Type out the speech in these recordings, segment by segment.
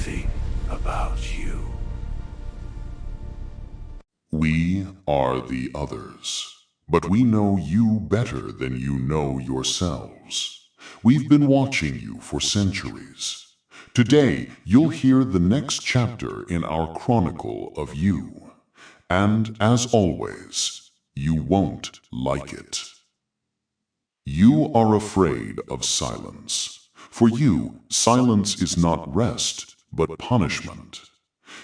everything about you. We are the others, but we know you better than you know yourselves. We've been watching you for centuries. Today, you'll hear the next chapter in our chronicle of you. And as always, you won't like it. You are afraid of silence. For you, silence is not rest, but punishment.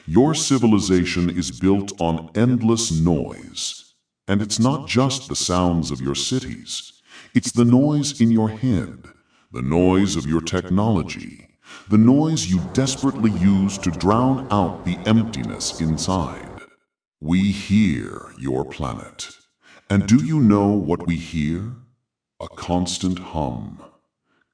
Your civilization is built on endless noise. And it's not just the sounds of your cities. It's the noise in your head, the noise of your technology, the noise you desperately use to drown out the emptiness inside. We hear your planet. And do you know what we hear? A constant hum.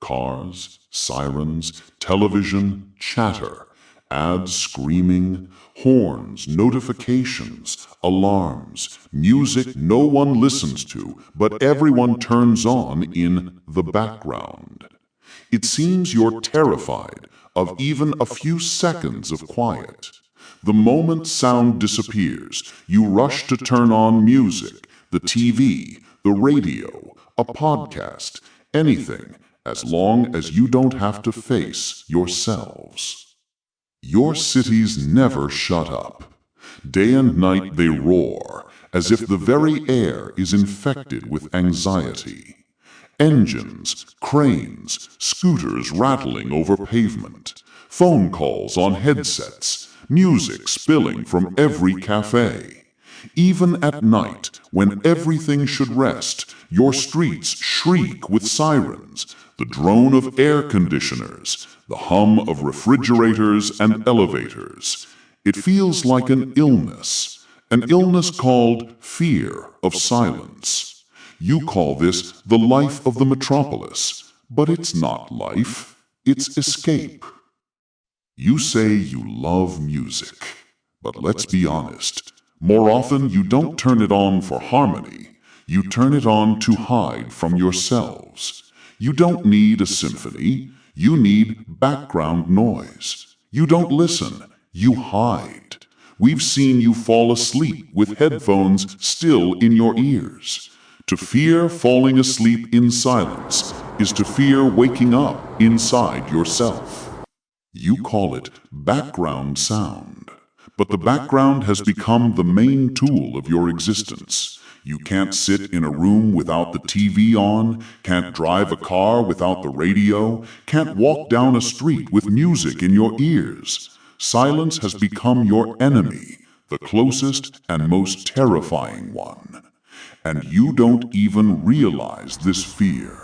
Cars, sirens, television, chatter, ads screaming, horns, notifications, alarms, music no one listens to, but everyone turns on in the background. It seems you're terrified of even a few seconds of quiet. The moment sound disappears, you rush to turn on music, the TV, the radio, a podcast, anything, as long as you don't have to face yourselves. Your cities never shut up. Day and night they roar, as if the very air is infected with anxiety. Engines, cranes, scooters rattling over pavement, phone calls on headsets, music spilling from every cafe. Even at night, when everything should rest, your streets shriek with sirens, the drone of air conditioners, the hum of refrigerators and elevators. It feels like an illness called fear of silence. You call this the life of the metropolis, but it's not life, it's escape. You say you love music, but let's be honest. More often you don't turn it on for harmony, you turn it on to hide from yourselves. You don't need a symphony, you need background noise. You don't listen, you hide. We've seen you fall asleep with headphones still in your ears. To fear falling asleep in silence is to fear waking up inside yourself. You call it background sound, but the background has become the main tool of your existence. You can't sit in a room without the TV on, can't drive a car without the radio, can't walk down a street with music in your ears. Silence has become your enemy, the closest and most terrifying one. And you don't even realize this fear.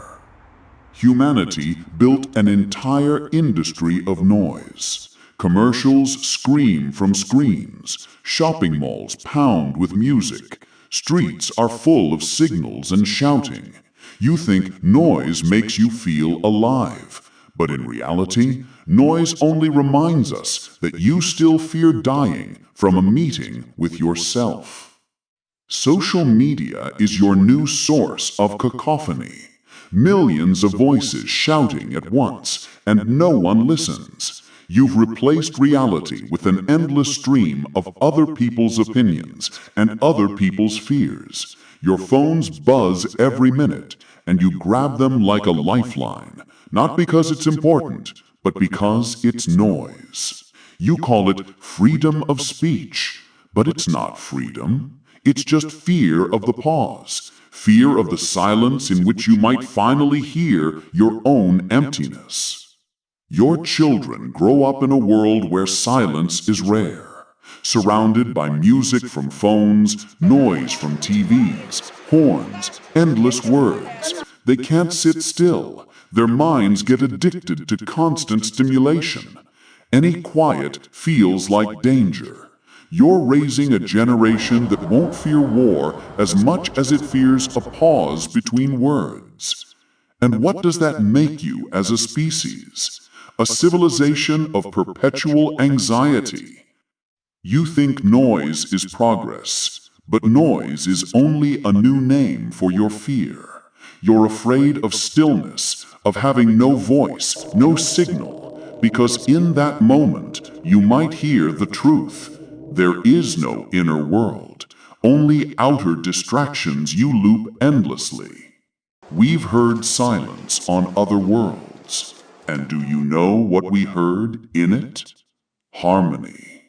Humanity built an entire industry of noise. Commercials scream from screens. Shopping malls pound with music. Streets are full of signals and shouting. You think noise makes you feel alive. But in reality, noise only reminds us that you still fear dying from a meeting with yourself. Social media is your new source of cacophony. Millions of voices shouting at once, and no one listens. You've replaced reality with an endless stream of other people's opinions and other people's fears. Your phones buzz every minute, and you grab them like a lifeline, not because it's important, but because it's noise. You call it freedom of speech, but it's not freedom. It's just fear of the pause, fear of the silence in which you might finally hear your own emptiness. Your children grow up in a world where silence is rare, surrounded by music from phones, noise from TVs, horns, endless words. They can't sit still. Their minds get addicted to constant stimulation. Any quiet feels like danger. You're raising a generation that won't fear war as much as it fears a pause between words. And what does that make you as a species? A civilization of perpetual anxiety. You think noise is progress, but noise is only a new name for your fear. You're afraid of stillness, of having no voice, no signal. because in that moment you might hear the truth. There is no inner world, only outer distractions you loop endlessly. We've heard silence on other worlds, and do you know what we heard in it? Harmony.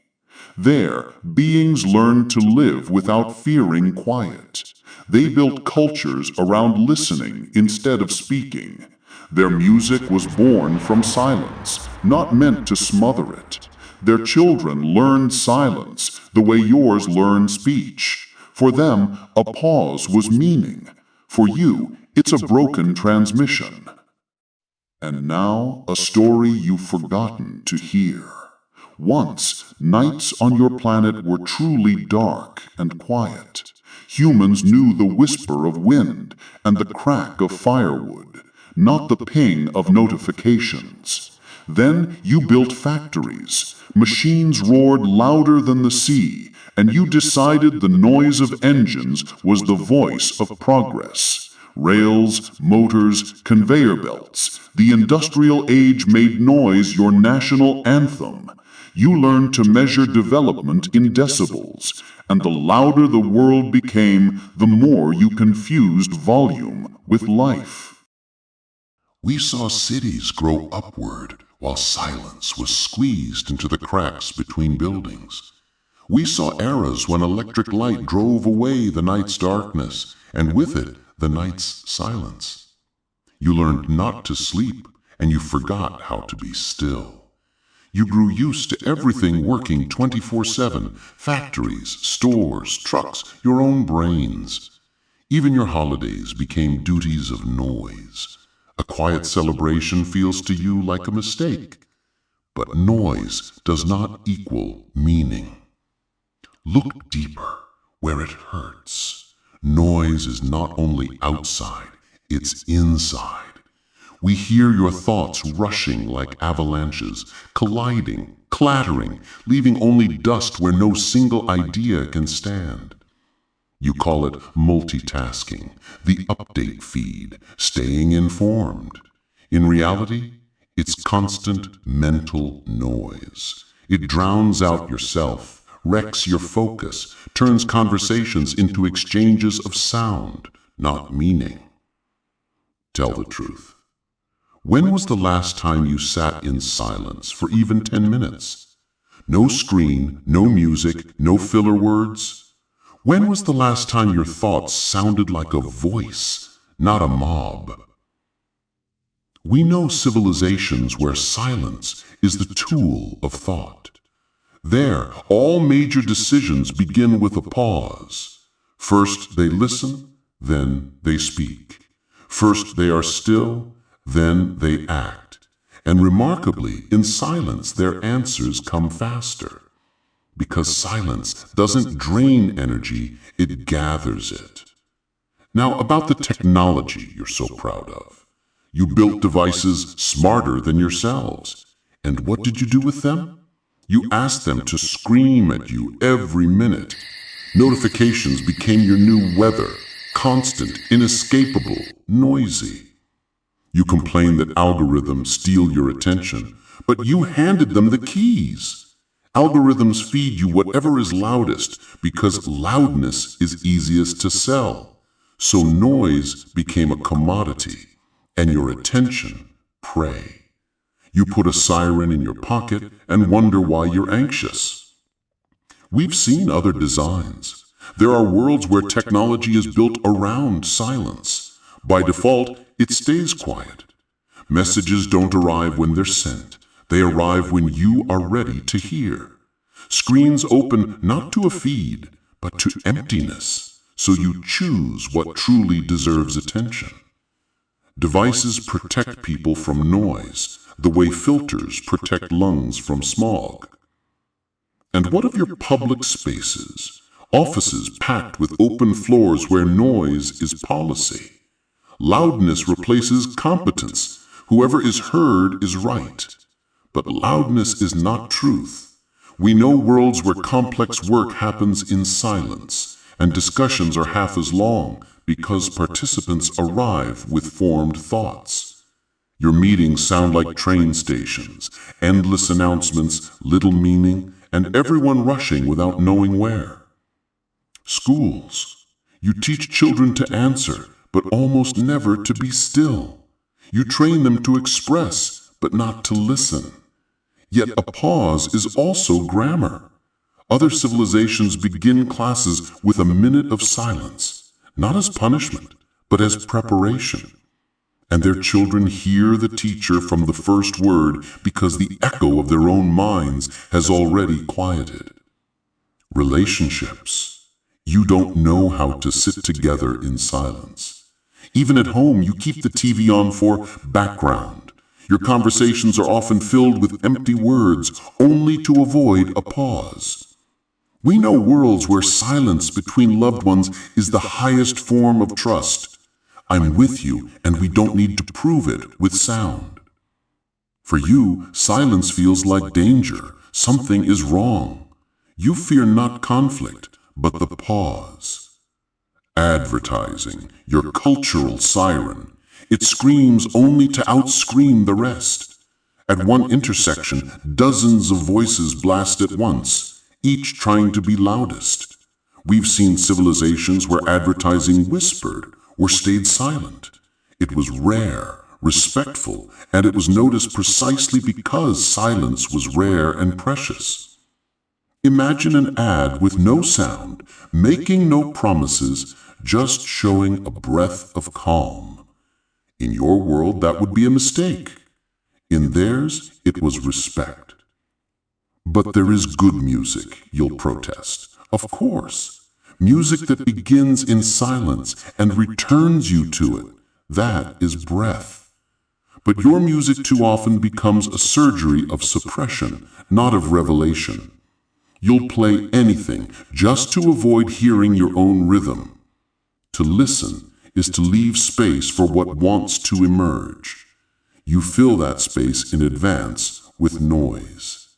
There, beings learned to live without fearing quiet. They built cultures around listening instead of speaking. Their music was born from silence, not meant to smother it. Their children learned silence the way yours learned speech. For them, a pause was meaning. For you, it's a broken transmission. And now, a story you've forgotten to hear. Once, nights on your planet were truly dark and quiet. Humans knew the whisper of wind and the crack of firewood, not the ping of notifications. Then you built factories. Machines roared louder than the sea, and you decided the noise of engines was the voice of progress. Rails, motors, conveyor belts. The industrial age made noise your national anthem. You learned to measure development in decibels, and the louder the world became, the more you confused volume with life. We saw cities grow upward while silence was squeezed into the cracks between buildings. We saw eras when electric light drove away the night's darkness, and with it, the night's silence. You learned not to sleep, and you forgot how to be still. You grew used to everything working 24/7, factories, stores, trucks, your own brains. Even your holidays became duties of noise. A quiet celebration feels to you like a mistake. But noise does not equal meaning. Look deeper, where it hurts. Noise is not only outside, it's inside. We hear your thoughts rushing like avalanches, colliding, clattering, leaving only dust where no single idea can stand. You call it multitasking, the update feed, staying informed. In reality, it's constant mental noise. It drowns out yourself, wrecks your focus, turns conversations into exchanges of sound, not meaning. Tell the truth. When was the last time you sat in silence for even 10 minutes? No screen, no music, no filler words. When was the last time your thoughts sounded like a voice, not a mob? We know civilizations where silence is the tool of thought. There, all major decisions begin with a pause. First they listen, then they speak. First they are still, then they act. And remarkably, in silence their answers come faster. Because silence doesn't drain energy, it gathers it. Now about the technology you're so proud of. You built devices smarter than yourselves. And what did you do with them? You asked them to scream at you every minute. Notifications became your new weather, constant, inescapable, noisy. You complain that algorithms steal your attention, but you handed them the keys. Algorithms feed you whatever is loudest because loudness is easiest to sell. So noise became a commodity, and your attention, prey. You put a siren in your pocket and wonder why you're anxious. We've seen other designs. There are worlds where technology is built around silence. By default, it stays quiet. Messages don't arrive when they're sent. They arrive when you are ready to hear. Screens open not to a feed, but to emptiness, so you choose what truly deserves attention. Devices protect people from noise, the way filters protect lungs from smog. And what of your public spaces? Offices packed with open floors where noise is policy. Loudness replaces competence. Whoever is heard is right. But loudness is not truth. We know worlds where complex work happens in silence, and discussions are half as long because participants arrive with formed thoughts. Your meetings sound like train stations, endless announcements, little meaning, and everyone rushing without knowing where. Schools. You teach children to answer, but almost never to be still. You train them to express, but not to listen. Yet a pause is also grammar. Other civilizations begin classes with a minute of silence, not as punishment, but as preparation. And their children hear the teacher from the first word because the echo of their own minds has already quieted. Relationships. You don't know how to sit together in silence. Even at home, you keep the TV on for background. Your conversations are often filled with empty words, only to avoid a pause. We know worlds where silence between loved ones is the highest form of trust. I'm with you, and we don't need to prove it with sound. For you, silence feels like danger. Something is wrong. You fear not conflict, but the pause. Advertising, your cultural siren. It screams only to outscream the rest. At one intersection, dozens of voices blast at once, each trying to be loudest. We've seen civilizations where advertising whispered or stayed silent. It was rare, respectful, and it was noticed precisely because silence was rare and precious. Imagine an ad with no sound, making no promises, just showing a breath of calm. In your world, that would be a mistake. In theirs, it was respect. But there is good music, you'll protest. Of course. Music that begins in silence and returns you to it. That is breath. But your music too often becomes a surgery of suppression, not of revelation. You'll play anything just to avoid hearing your own rhythm. To listen is to leave space for what wants to emerge. You fill that space in advance with noise.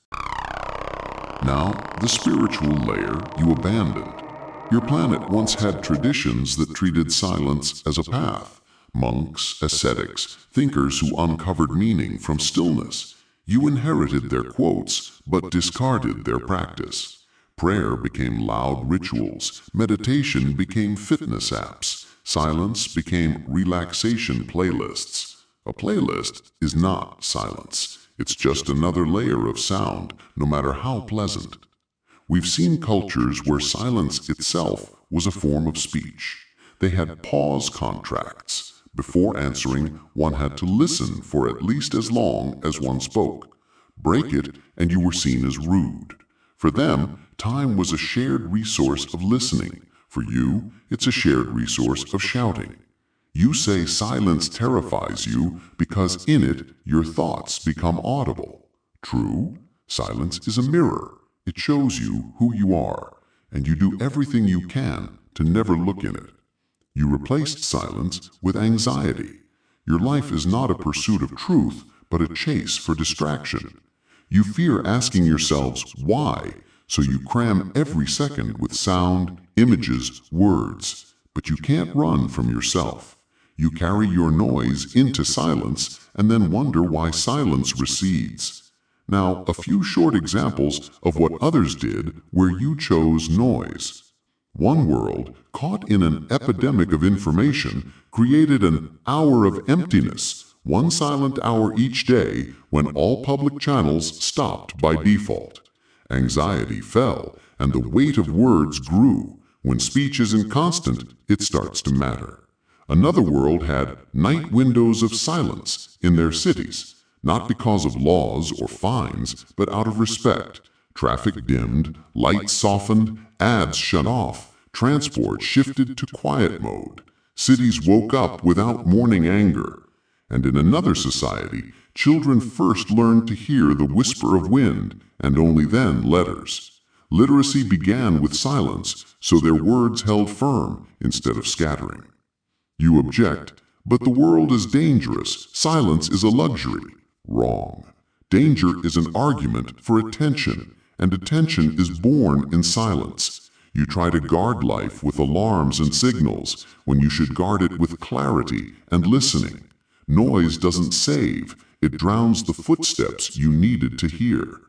Now, the spiritual layer you abandoned. Your planet once had traditions that treated silence as a path. Monks, ascetics, thinkers who uncovered meaning from stillness. You inherited their quotes, but discarded their practice. Prayer became loud rituals. Meditation became fitness apps. Silence became relaxation playlists. A playlist is not silence. It's just another layer of sound, no matter how pleasant. We've seen cultures where silence itself was a form of speech. They had pause contracts. Before answering, one had to listen for at least as long as one spoke. Break it, and you were seen as rude. For them, time was a shared resource of listening. For you, it's a shared resource of shouting. You say silence terrifies you because in it, your thoughts become audible. True, silence is a mirror. It shows you who you are, and you do everything you can to never look in it. You replaced silence with anxiety. Your life is not a pursuit of truth, but a chase for distraction. You fear asking yourselves why, so you cram every second with sound, images, words. But you can't run from yourself. You carry your noise into silence and then wonder why silence recedes. Now, a few short examples of what others did where you chose noise. One world, caught in an epidemic of information, created an hour of emptiness, one silent hour each day when all public channels stopped by default. Anxiety fell, and the weight of words grew. When speech isn't constant, it starts to matter. Another world had night windows of silence in their cities. Not because of laws or fines, but out of respect. Traffic dimmed, lights softened, ads shut off, transport shifted to quiet mode. Cities woke up without mourning anger. And in another society, children first learned to hear the whisper of wind, and only then letters. Literacy began with silence, so their words held firm instead of scattering. You object, but the world is dangerous. Silence is a luxury. Wrong. Danger is an argument for attention, and attention is born in silence. You try to guard life with alarms and signals when you should guard it with clarity and listening. Noise doesn't save, it drowns the footsteps you needed to hear.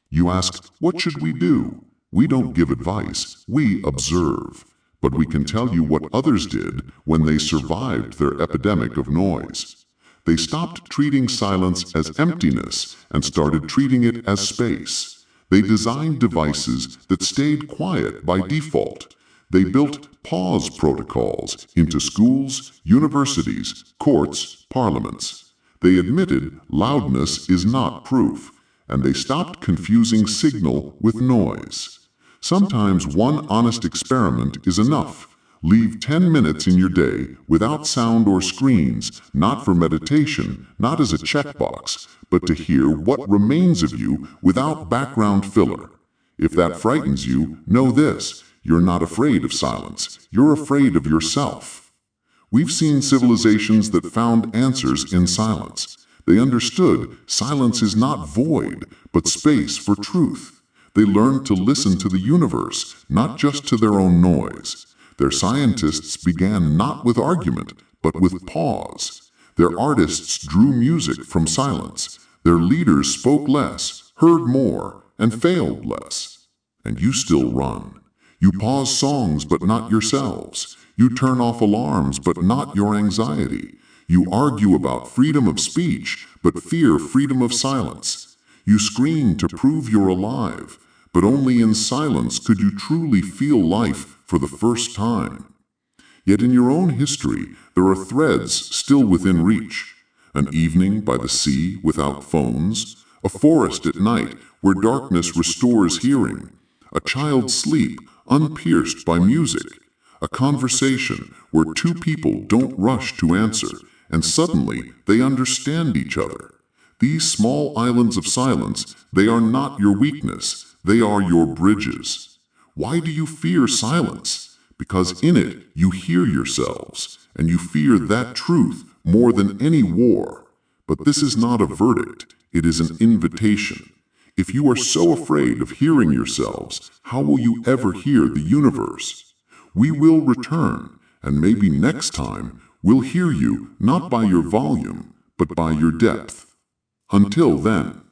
You ask, what should we do? We don't give advice, we observe. But we can tell you what others did when they survived their epidemic of noise. They stopped treating silence as emptiness and started treating it as space. They designed devices that stayed quiet by default. They built pause protocols into schools, universities, courts, parliaments. They admitted loudness is not proof, and they stopped confusing signal with noise. Sometimes one honest experiment is enough. Leave 10 minutes in your day without sound or screens, not for meditation, not as a checkbox, but to hear what remains of you without background filler. If that frightens you, know this: you're not afraid of silence, you're afraid of yourself. We've seen civilizations that found answers in silence. They understood silence is not void, but space for truth. They learned to listen to the universe, not just to their own noise. Their scientists began not with argument, but with pause. Their artists drew music from silence. Their leaders spoke less, heard more, and failed less. And you still run. You pause songs, but not yourselves. You turn off alarms, but not your anxiety. You argue about freedom of speech, but fear freedom of silence. You scream to prove you're alive, but only in silence could you truly feel life for the first time. Yet in your own history, there are threads still within reach. An evening by the sea without phones, a forest at night where darkness restores hearing, a child's sleep unpierced by music, a conversation where two people don't rush to answer, and suddenly they understand each other. These small islands of silence, they are not your weakness, they are your bridges. Why do you fear silence? Because in it you hear yourselves, and you fear that truth more than any war. But this is not a verdict, it is an invitation. If you are so afraid of hearing yourselves, how will you ever hear the universe? We will return, and maybe next time we'll hear you not by your volume, but by your depth. Until then.